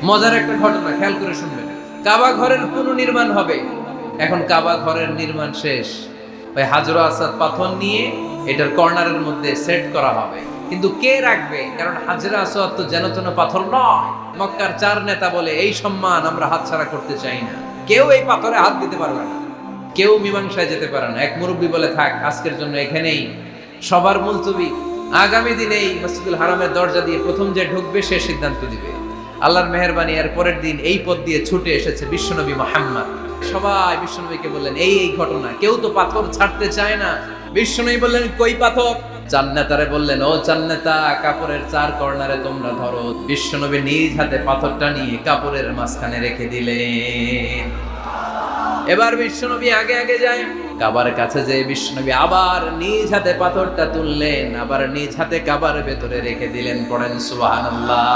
মজার একটা ঘটনা, খেয়াল করে শুনবেন। কাবা ঘরের পুনর্নির্মাণ হবে। এখন কাবা ঘরের নির্মাণ শেষ, ওই হাজর আসাদ পাথর নিয়ে এটার কর্নারের মধ্যে সেট করা হবে। কিন্তু কে রাখবে? কারণ হাজর আসাদ তো যেন তেন পাথর নয়। মক্কার 4 নেতা বলে এই সম্মান আমরা হাতছাড়া করতে চাই না, কেউ এই পাথরে হাত দিতে পারবে না, কেউ মীমাংসায় যেতে পারে না। এক মুরব্বী বলে, থাক আজকের জন্য এখানেই, সবার মুলতবি, আগামী দিনেই মসজিদুল হারামের দরজা দিয়ে প্রথম যে ঢুকবে সে সিদ্ধান্ত দিবে। আল্লাহর মেহেরবানি, এর পরের দিন এই পথ দিয়ে ছুটে এসেছে বিশ্বনবী মুহাম্মদ। সবাই বিশ্বনবীকে বললেন এই এই ঘটনা, কেউ তো পাথর ছাড়তে চায় না। বিশ্বনবী বললেন কই পাথর? জান্নাতারে বললেন, ও জান্নাতা, কাপড়ের 4 কর্নারে তোমরা ধরো। বিশ্বনবী নিজ হাতে পাথরটা নিয়ে কাপড়ের মাঝখানে রেখে দিলেন। এবার বিশ্বনবী আগে আগে যায়, কাবার কাছে যে বিশ্বনবী আবার নিজ হাতে পাথরটা তুললেন, আবার নিজ হাতে কাবার ভেতরে রেখে দিলেন। পড়েন সুবহানাল্লাহ।